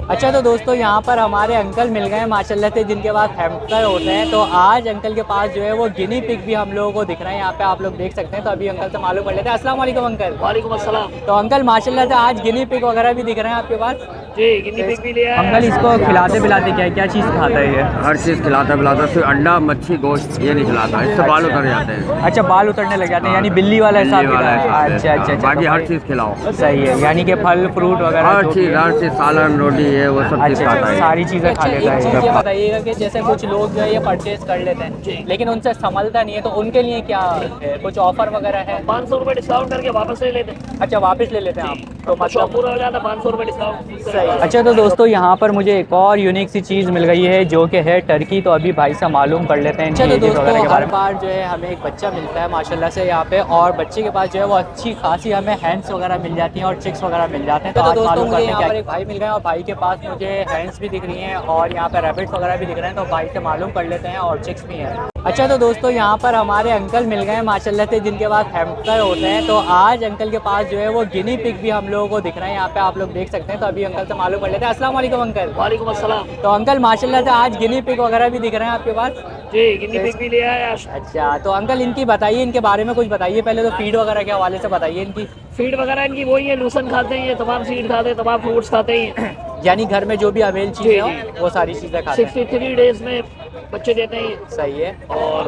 अच्छा तो दोस्तों यहाँ पर हमारे अंकल मिल गए हैं माशाल्लाह से, जिनके पास हैमस्टर होते हैं। तो आज अंकल के पास जो है वो गिनी पिग भी हम लोगों को दिख रहे हैं यहाँ पे, आप लोग देख सकते हैं। तो अभी अंकल से मालूम कर लेते हैं। अस्सलाम वालेकुम अंकल। वालेकुम अस्सलाम। तो अंकल माशाल्लाह से आज गिनी पिग वगैरह भी दिख रहे हैं आपके पास। जी गिनी पिग भी लिया है। अंकल इसको खिलाते पिलाते क्या क्या चीज़ खाता है ये? हर चीज़ खिलाता पिलाता, सिर्फ अंडा मच्छी गोश्त ये नहीं खिलाता, इससे बाल उतर जाते हैं। अच्छा बाल उतरने लग जाते हैं, यानी बिल्ली वाला हिसाब बिल्ली वाला किताब है। अच्छा अच्छा अच्छा। बाकी तो हर चीज़ खिलाओ। सही है, यानी कि फल फ्रूट वगैरह हर जो भी चीज़ है। हर चीज़ सालन रोटी है वो सब चीज़ अच्छा खाता है। सारी चीज़ें खा लेता है। एक चीज़ ये बताइएगा कि जैसे कुछ लोग जो है ये परचेज कर लेते हैं लेकिन उनसे संभलता नहीं है, तो उनके लिए क्या है? कुछ ऑफर वगैरह है? 500 रुपये डिस्काउंट करके वापस ले लेते हैं। अच्छा वापस ले लेते हैं आप, तो शॉप मतलब पूरा हो जाता है 500 रुपये डिस्काउंट। सही। अच्छा तो दोस्तों यहाँ पर मुझे एक और यूनिक सी चीज़ मिल गई है जो कि है टर्की। तो अभी भाई से मालूम कर लेते हैं। अच्छा तो दोस्तों हर बार जो है हमें एक बच्चा मिलता है माशाल्लाह से यहाँ पे, और बच्चे के पास जो है वो अच्छी खासी हमें हैंड्स वगैरह मिल जाती हैं और चिक्स वगैरह मिल जाते हैं। तो आज मालूम करते हैं। यहाँ पर एक भाई मिल गए और भाई के पास मुझे हैंड्स भी दिख रही हैं और यहाँ पे रैबिट्स वगैरह भी दिख रहे हैं। तो भाई से मालूम कर लेते हैं, और चिक्स भी हैं। अच्छा तो दोस्तों यहाँ पर हमारे अंकल मिल गए हैं माशाल्लाह से, जिनके पास हैमस्टर होते हैं। तो आज अंकल के पास जो है वो गिनी पिग भी हम लोगों को दिख रहे हैं यहाँ पे, आप लोग देख सकते हैं। तो अभी अंकल से मालूम कर लेते हैं। अस्सलाम वालेकुम अंकल। वालेकुम अस्सलाम। तो अंकल माशाल्लाह से आज गिनी पिग वगैरह भी दिख रहे हैं आपके पास। जी गिनी पिग भी लिया है। अच्छा तो अंकल इनकी बताइए, इनके बारे में कुछ बताइए पहले। तो फीड वगैरह के हवाले से बताइए इनकी। फीड वगैरह इनकी वही है, लूसन खाते हैं, ये तमाम सीड खाते हैं, तमाम फ्रूट्स खाते हैं। यानी घर में जो भी अवेल चीज़ें हो वो सारी चीज़ें खाते हैं। 63 डेज में बच्चे देते हैं। सही है। और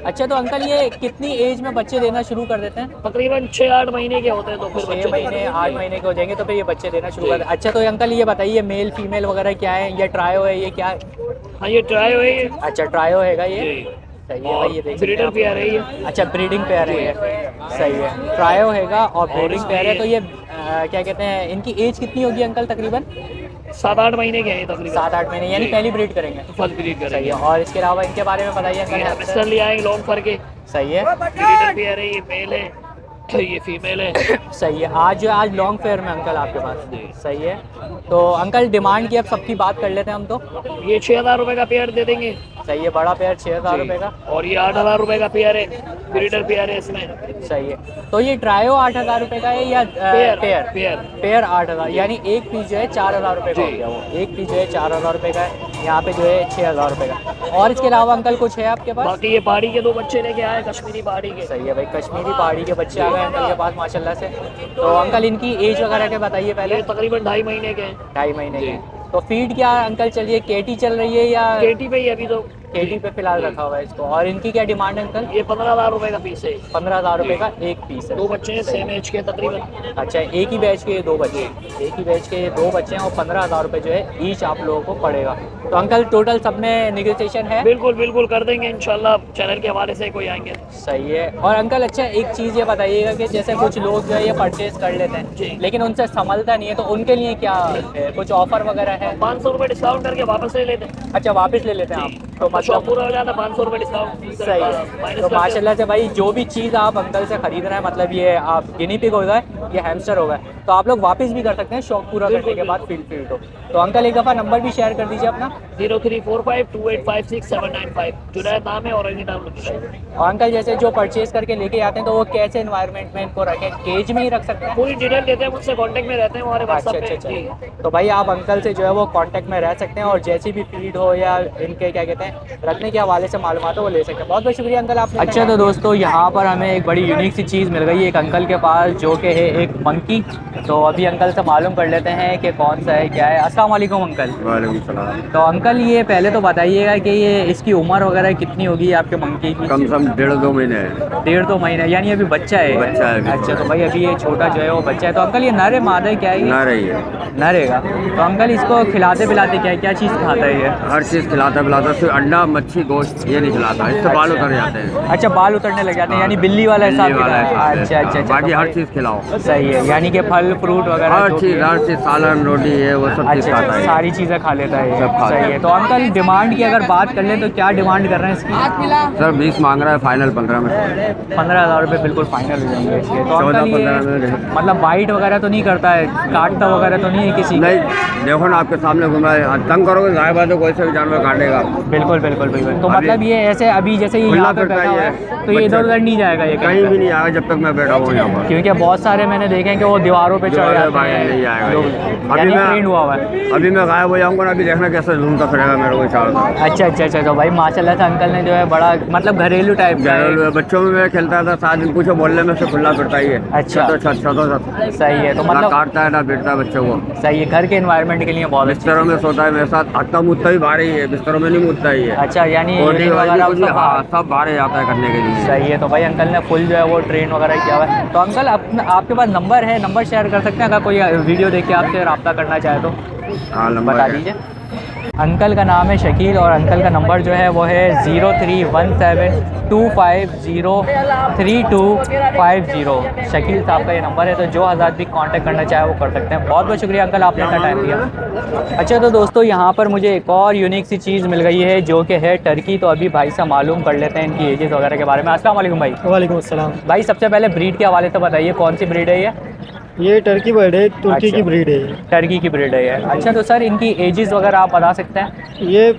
अच्छा तो अंकल ये कितनी एज में बच्चे देना शुरू कर देते हैं? तकरीबन 6-8 महीने के होते हैं, तो फिर 6 महीने 8 महीने के हो जाएंगे तो फिर ये बच्चे देना शुरू कर देते हैं। अच्छा तो अंकल ये बताइए मेल फीमेल वगैरह क्या है? ये ट्रायो है, ये क्या है? हाँ ये ट्राई हुई है। अच्छा ट्रायो हैगा ये। सही है भाई, ये देख सकते हैं ब्रीडर आप। भी आ रही है। अच्छा ब्रीडिंग पेयर है ये। सही है, ट्रायो हैगा और ब्रीडिंग पेयर है। तो ये क्या कहते हैं, इनकी एज कितनी होगी अंकल? तकरीबन 7-8 महीने के हैं तकरीबन। 7-8 महीने, यानी पहली ब्रीड करेंगे। फर्स्ट ब्रीड सही करेंगे। है। और इसके अलावा इनके बारे में बताइए अंकल। हैमस्टर ले आएंगे लॉन्ग फर के। सही है। ब्रीडर भी आ रही है, मेल है, ये फीमेल है। सही है। आज लॉन्ग फेयर में अंकल आपके पास। सही है। तो अंकल डिमांड की अब सबकी बात कर लेते हैं हम। तो ये 6,000 रुपये का पेयर दे देंगे। सही है, बड़ा पेयर 6,000 रुपये का। और ये 8,000 रुपये का पेयर है, ब्रीडर पेयर है इसमें। सही है। तो ये ट्रायो 8,000 रुपये का है या पेयर 8,000, यानी एक पीस जो है 4,000 रुपये का हो गया। वो एक पीस जो है 4,000 रुपये का है, यहाँ पे जो है 6,000 रुपये का। और इसके अलावा अंकल कुछ है आपके पास? बाकी ये पहाड़ी के 2 बच्चे लेके आए, कश्मीरी पहाड़ी के। सही है भाई, कश्मीरी पहाड़ी के बच्चे आ गए अंकल के पास माशाल्लाह से। तो अंकल इनकी एज वगैरह के बताइए पहले। ये तकरीबन 2.5 महीने के हैं। 2.5 महीने के। तो फीड क्या अंकल चल रही है? केटी चल रही है या? केटी पे ही अभी तो। केटी पे फिलहाल रखा हुआ है इसको। और इनकी क्या डिमांड है अंकल? ये 15,000 रुपये का पीस है। 15,000 रुपये का एक पीस है। 2 बच्चे हैं सेम एज के तकरीबन। अच्छा एक ही बैच के ये 2 बच्चे, एक ही बैच के ये 2 बच्चे हैं और 15,000 रुपये जो है ईच आप लोगों को पड़ेगा। तो अंकल टोटल सब में नेगोशिएशन है? बिल्कुल बिल्कुल कर देंगे इंशाल्लाह, चैनल के हवाले से कोई आएंगे। सही है। और अंकल अच्छा एक चीज़ ये बताइएगा कि जैसे कुछ लोग जो है ये परचेज कर लेते हैं लेकिन उनसे संभलता नहीं है, तो उनके लिए क्या है? कुछ ऑफर वगैरह है? 500 रुपये डिस्काउंट करके वापस ले लेते हैं। अच्छा वापस ले लेते हैं आप, तो शॉप मतलब पूरा हो जाता है 500 रुपये डिस्काउंट। सही है। तो माशाल्लाह से भाई जो भी चीज़ आप अंकल से खरीद रहे हैं, मतलब ये आप गिनी पिग होगा, ये हैमस्टर होगा, तो आप लोग वापस भी कर सकते हैं शौक पूरा करने के बाद फील्ड हो। तो अंकल एक दफ़ा नंबर भी शेयर कर दीजिए अपना। 03452856 जुनैद नाम है और एनीटाइम लोकेशन। और अंकल जैसे जो परचेज करके लेके जाते हैं तो वो कैसे एनवायरनमेंट में इनको रखें? केज में ही रख सकते हैं? पूरी डिटेल देते हैं, मुझसे कांटेक्ट में रहते हैं हमारे अच्छा व्हाट्सएप अच्छा पे। अच्छा। तो भाई आप अंकल से जो है वो कांटेक्ट में रह सकते हैं और जैसी भी फीड हो या इनके क्या कहते हैं रखने के हवाले से मालूमात हो वो ले सकते हैं। बहुत बहुत शुक्रिया अंकल आपने। अच्छा तो दोस्तों यहाँ पर हमें एक बड़ी यूनिक सी चीज़ मिल गई है एक अंकल के पास, जो कि है एक मंकी। तो अभी अंकल से मालूम कर लेते हैं कि कौन सा है क्या है। अस्सलाम वालेकुम अंकल। वालेकुम सलाम। तो अंकल ये पहले तो बताइएगा कि ये इसकी उम्र वगैरह कितनी होगी आपके मंकी की? कम से कम 1.5-2 महीने है। 1.5-2 महीने, यानी अभी बच्चा है? बच्चा है अभी। अच्छा तो भाई अभी ये छोटा जो है वो बच्चा है। तो अंकल ये नर है मादा है क्या है? ना रही है। नर रहेगा। तो अंकल इसको खिलाते पिलाते क्या क्या चीज़ खाता है ये? हर चीज़ खिलाता पिलाता, सिर्फ अंडा मच्छी गोश्त ये नहीं खिलाता, इससे बाल उतर जाते हैं। अच्छा बाल उतरने लग जाते हैं, यानी बिल्ली वाला हिसाब बिल्ली वाला किताब है। हिसाब है। अच्छा अच्छा अच्छा। बाकी तो हर भाई- चीज़ खिलाओ। सही है, यानी कि फल फ्रूट वगैरह हर जो चीज़ भी है। हर चीज़ सालन रोटी है वो सब चीज़ अच्छा खाता है। सारी चीज़ें खा लेता है ये। सब खाता सही है। है। तो अंकल डिमांड की अगर बात कर लें तो क्या डिमांड कर रहे हैं इसकी? सर 20 मांग रहा है, फाइनल 15 में। 15,000 रुपये बिल्कुल फाइनल हो जाएंगे इसके। तो अंकल 14-15 ये में। मतलब बाइट वगैरह तो नहीं करता है, काटता वगैरह तो नहीं है किसी? नहीं देखो ना आपके सामने घूम रहा है, तंग करोगे जाहिर बात है कोई से भी जानवर काटेगा। बिल्कुल बिल्कुल बिल्कुल। तो अभी- मतलब ये ऐसे अभी जैसे ये खुला यहाँ पे फिरता बैठा ही हुआ है, है तो ये इधर उधर नहीं जाएगा ये कहीं भी नहीं आएगा जब तक मैं बैठा हूँ यहाँ पर। क्योंकि बहुत सारे मैंने देखे हैं कि वो दीवारों पे चढ़ दीवारों पे जाते भाई हैं नहीं आएगा लोग, ये। यानी ट्रेंड हुआ हुआ है। अभी मैं गायब हो जाऊँगा ना, अभी देखना कैसे झूमता फिरेगा मेरे को चारों तरफ। अच्छा अच्छा अच्छा। तो भाई माशाल्लाह से अंकल ने जो है बड़ा मतलब घरेलू टाइप का है। घरेलू बच्चों में मैं खेलता था 7 दिन, पूछो मोहल्ले में से खुला फिरता ही है। अच्छा। छत सही है। तो ना मतलब काटता है ना पीटता है बच्चों को। सही है, घर के एनवायरनमेंट के लिए बहुत अच्छा। बिस्तरों में सोता है मेरे साथ, हटता मुतता भी बाहर ही है, बिस्तरों में नहीं मुतता ही है। अच्छा यानी बॉडी यूरिन वगैरह कुछ भी, सब हाँ सब बाहर ही आता है करने के लिए। सही है। तो भाई अंकल ने फुल जो है वो ट्रेन वगैरह किया हुआ है। तो अंकल आपके पास नंबर है, नंबर शेयर कर सकते हैं अगर कोई वीडियो देख के आपसे रब्ता करना चाहे तो हाँ नंबर बता है। दीजिए। अंकल का नाम है शकील और अंकल का नंबर जो है वो है 0317250325 शकील साहब का ये नंबर है। तो जो हज़ार भी कांटेक्ट करना चाहे वो कर सकते हैं। बहुत बहुत शुक्रिया अंकल, आपने इतना टाइम दिया। अच्छा तो दोस्तों यहाँ पर मुझे एक और यूनिक सी चीज़ मिल गई है जो कि है टर्की। तो अभी भाई से मालूम कर लेते हैं इनकी एजेस वगैरह के बारे में। अस्सलाम वालेकुम भाई। वालेकुम अस्सलाम। भाई सबसे पहले ब्रीड के हवाले से बताइए कौन सी ब्रीड है ये टर्की बर्ड है, तुर्की अच्छा। की ब्रीड है ये। टर्की की ब्रीड है ये। अच्छा तो सर इनकी एजेस वगैरह आप बता सकते हैं? ये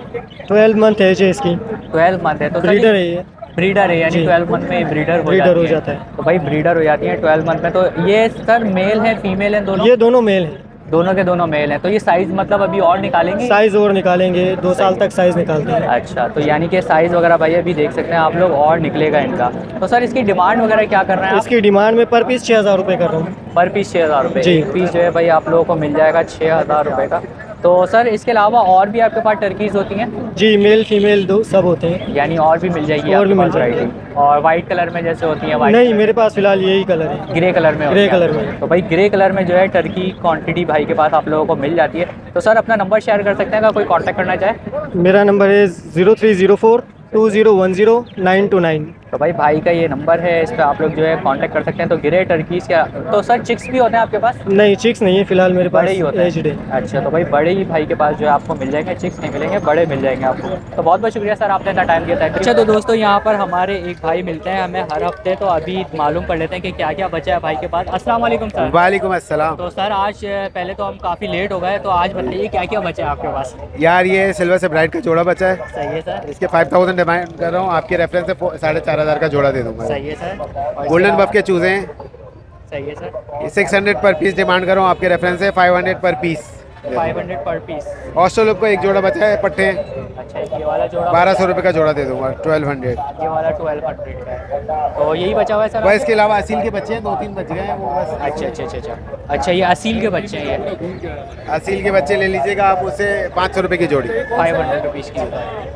12 मंथ एज है इसकी। 12 मंथ है। तो ब्रीडर है ये। ब्रीडर है यानी जी। 12 मंथ में ब्रीडर ब्रीडर हो जाता है। तो भाई ब्रीडर हो जाती है 12 मंथ में। तो ये सर मेल है फीमेल है दोनों? ये दोनों मेल हैं। दोनों के दोनों मेल हैं। तो ये साइज़ मतलब अभी और निकालेंगे? साइज़ और निकालेंगे, 2 साल तक साइज़ निकालते हैं। अच्छा तो यानी कि साइज़ वगैरह भाई अभी देख सकते हैं आप लोग और निकलेगा इनका। तो सर इसकी डिमांड वगैरह क्या कर रहे हैं आप? इसकी डिमांड में पर पीस 6000 रुपये कर रहा हूँ। पर पीस 6000 रुपये? जी। एक पीस जो है भाई आप लोगों को मिल जाएगा 6000 रुपये का। तो सर इसके अलावा और भी आपके पास टर्कीज़ होती हैं? जी, मेल फीमेल दो सब होते हैं। यानी और भी मिल जाएगी और भी आपके मिल पास जाएगी। वैरायटी? और वाइट कलर में जैसे होती हैं? वाइट नहीं, मेरे पास फिलहाल यही कलर है। ग्रे कलर में होती ग्रे हैं। कलर में। तो भाई ग्रे कलर में जो है टर्की क्वांटिटी भाई के पास आप लोगों को मिल जाती है। तो सर अपना नंबर शेयर कर सकते हैं अगर कोई कांटेक्ट करना चाहे? मेरा नंबर है 0304 2010 929। तो भाई का ये नंबर है, इस पर आप लोग जो है कांटेक्ट कर सकते हैं। तो ग्रे टर्कीज़ क्या तो सर चिक्स भी होते हैं आपके पास? नहीं, चिक्स नहीं है फिलहाल मेरे पास, बड़े ही होते हैं। एज्ड है। अच्छा तो भाई बड़े ही भाई के पास जो है आपको मिल जाएंगे, चिक्स नहीं मिलेंगे, बड़े मिल जाएंगे आपको। तो बहुत बहुत शुक्रिया सर, आपने इतना टाइम दिया था। अच्छा तो दोस्तों यहाँ पर हमारे एक भाई मिलते हैं हमें हर हफ्ते। तो अभी मालूम कर लेते हैं कि क्या क्या बचा है भाई के पास। अस्सलाम वालेकुम सर। वालेकुम अस्सलाम। तो सर आज पहले तो हम काफ़ी लेट हो गए, तो आज बताइए क्या क्या बचा है आपके पास? यार ये सिल्वर से ब्राइट का जोड़ा बचा है, सही है सर। इसके 5000 डिमांड कर रहा हूँ, आपके रेफरेंस से 4500 का जोड़ा दे दूंगा। सही है सर। और गोल्डन इसके बफ के चूजे हैं, अलावा- सही है सर। 600 पर पीस डिमांड कर रहा हूँ, आपके रेफरेंस से 500 पर पीस। 500 पर पीस। ऑस्ट्रेलिया को एक जोड़ा बचा है, पट्टे अच्छा ये वाला जोड़ा 1200 रुपये का जोड़ा दे दूंगा, 1200। ये वाला 1200 का है। तो यही बचा हुआ है सर? बस इसके अलावा असील के बच्चे हैं, 2-3 बच गए हैं वो बस। अच्छा अच्छा अच्छा अच्छा। अच्छा ये असील के बच्चे हैं ये? असील के बच्चे ले लीजिएगा आप, उससे 500 रुपये की जोड़ी। 500 रुपीज़ की।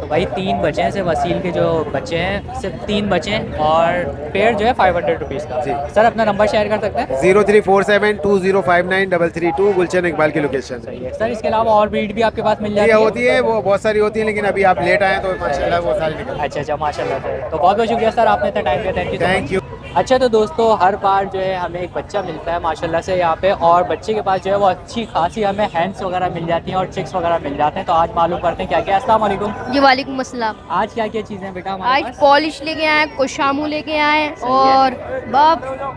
तो भाई 3 बचे हैं सिर्फ असील के जो बच्चे हैं, सिर्फ 3 बचे हैं और पेड़ जो है 500 रुपीज़ का। जी। सर अपना नंबर शेयर कर सकते हैं? 0347 2059 332 गुलशन इकबाल की लोकेशन। सही है सर। इसके अलावा और ब्रीड भी आपके पास मिल जाती ये है? होती है, वो बहुत सारी होती है, लेकिन अभी आप लेट आए तो माशाल्लाह वो सारी निकल। अच्छा अच्छा माशाल्लाह सर। तो बहुत बहुत शुक्रिया सर, आपने इतना टाइम दिया। Thank you. अच्छा तो दोस्तों हर बार जो है हमें एक बच्चा मिलता है माशाल्लाह से यहाँ पे, और बच्चे के पास जो है वो अच्छी खासी हमें हैंड्स वगैरह मिल जाती हैं और चिक्स वगैरह मिल जाते हैं। तो आज मालूम करते हैं क्या क्या। अस्सलाम वालेकुम। जी वालेकुम अस्सलाम। आज क्या क्या चीज़ें बेटा हमारे आज पॉलिश लेके आए, कोशामू लेके आए और बब,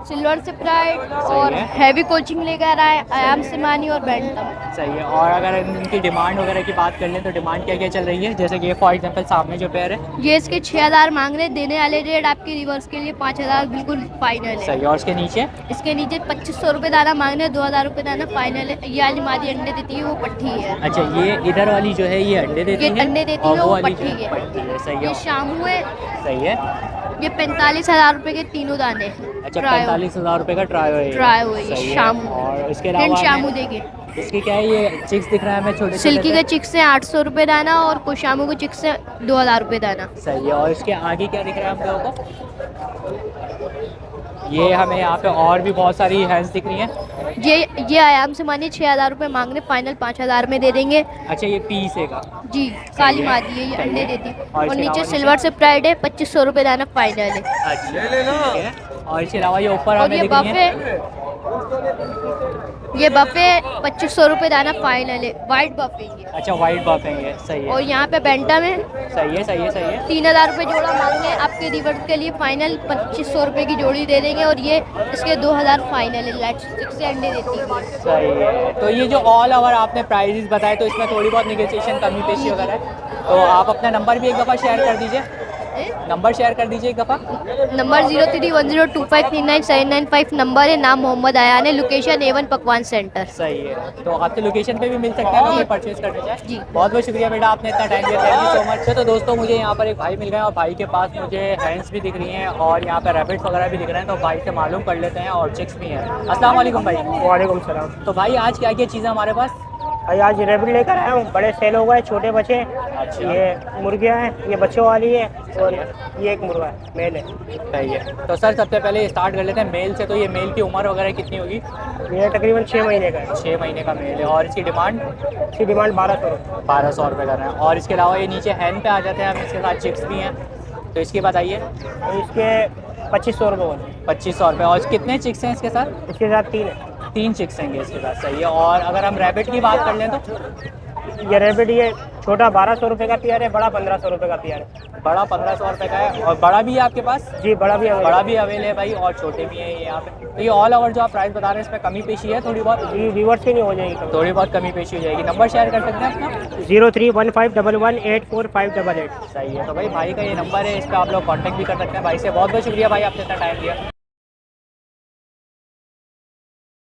सिल्वर स्प्राइट और है। हैवी कोचिंग लेकर आए, आयाम सिमानी और बैंटम। सही है। और अगर इनकी डिमांड वगैरह की बात कर लें तो डिमांड क्या क्या चल रही है? जैसे कि ये फॉर एग्जांपल सामने जो पेयर है, ये इसके 6000 मांग रहे, देने वाले रेट आपके रिवर्स के लिए 5000 बिल्कुल फाइनल है। सही है। और उसके नीचे इसके नीचे 2500 रुपये दाना मांग रहे, 2000 रुपये दाना फाइनल है। ये वाली मादी अंडे देती है, वो पट्टी है। अच्छा ये इधर वाली जो है ये अंडे देती ये है अंडे देती और है, वो वो वाली जो पट्टी है। पट्टी है। सही ये है। शामू है, सही है। ये 45,000 रुपये के तीनों दाने। अच्छा 45,000 रुपये का ट्रायो है ये। ट्रायो है ये, सही है। शामू। और इसके हिंड अलावा शामू हमें- देंगे। इसकी क्या है ये चिक्स दिख रहा है हमें छोटे सिल्की छोटे के चिक्स से 800 रुपये दाना और कोशामू के चिक्स से 2000 रुपये दाना। से? सही है। और इसके आगे क्या दिख रहा है हम लोगों को? ये हमें यहाँ पे और भी बहुत सारी हैंड्स दिख रही हैं। ये आयाम से मानिए 6000 रुपये मांग रहे, फाइनल 5000 में दे देंगे। अच्छा ये पीस है का? जी काली है। मादी है, ये सही अंडे है। देती और और इसके नीचे अलावा सिल्वर से प्राइड है, 2500 रुपये दाना फाइनल है। अच्छा ठीक है। और इसके अलावा ये ऊपर और हमें ये दिख रही है। ये बफे 2500 रुपये दाना फाइनल है, वाइट बफे ये। अच्छा वाइट बफ है ये। सही है। और यहाँ पे बैंटम है, सही है। सही है। सही है। 3000 रुपये जोड़ा मांगे, आपके रिवर्स के लिए फाइनल 2500 रुपये की जोड़ी दे देंगे। और ये इसके 2000 फाइनल है, लाइट स्टिक से अंडे देती है। सही है। तो ये जो ऑल ओवर आपने प्राइजेस बताए तो इसमें थोड़ी बहुत निगोशिएशन कमी पेशी वगैरह है? तो आप अपना नंबर भी एक दफ़ा शेयर कर दीजिए, नंबर शेयर कर दीजिए एक दफ़ा। नंबर 0310253979 नंबर है, नाम मोहम्मद आयान है, लोकेशन A1 पकवान सेंटर। सही है, तो आपके लोकेशन पे भी मिल सकता है ना परचेज करने जाए। जी। बहुत बहुत शुक्रिया बेटा, आपने इतना टाइम दिया, थैंक यू सो मच। तो दोस्तों मुझे यहाँ पर एक भाई मिल गए और भाई के पास मुझे हैंड्स भी दिख रही हैं और यहाँ पर रैबिट्स वगैरह भी दिख रहे हैं, तो भाई से मालूम कर लेते हैं और चिक्स भी हैं। अस्सलाम वालेकुम भाई। वालेकुम सलाम। तो भाई आज क्या क्या चीज़ें हमारे पास? भाई आज रैबिट लेकर आया हूँ, बड़े सेल हो गए, छोटे बच्चे। अच्छा। ये मुर्गियाँ हैं, ये बच्चों वाली है, और ये एक मुर्गा है, मेल है। सही है। तो सर सबसे पहले स्टार्ट कर लेते हैं मेल से। तो ये मेल की उम्र वगैरह कितनी होगी? ये तकरीबन 6 महीने का है। 6 महीने का मेल है। और इसकी डिमांड? इसकी डिमांड 1200 रुपये। 1200 रुपये कर रहे हैं। और इसके अलावा ये नीचे हैन पे आ जाते हैं हम, इसके साथ चिक्स भी हैं, तो इसकी बताइए। इसके 2500 रुपये होते हैं। 2500 रुपये। और कितने चिक्स हैं इसके साथ? इसके साथ 3 है। 3 चिक्स हैं इसके साथ। सही है। और अगर हम रैबिट की बात कर लें तो? ये रैबिट ये छोटा 1200 रुपये का पेयर है, बड़ा 1500 रुपये का पेयर है। बड़ा 1500 रुपये का है। और बड़ा भी है आपके पास? जी बड़ा भी है। बड़ा भी अवेलेबल है भाई, और छोटे भी हैं ये यहाँ पे। तो ये ऑल ओवर जो आप प्राइस बता रहे हैं इसमें कमी पेशी है थोड़ी बहुत? जी व्यूअर्स की नहीं हो जाएगी कभी। थोड़ी बहुत कमी पेशी हो जाएगी। नंबर शेयर कर सकते हैं अपना? 031511848588। सही है। तो भाई का ये नंबर है, इस पर आप लोग कांटेक्ट भी कर सकते हैं भाई से। बहुत बहुत शुक्रिया भाई, आपने इतना टाइम दिया।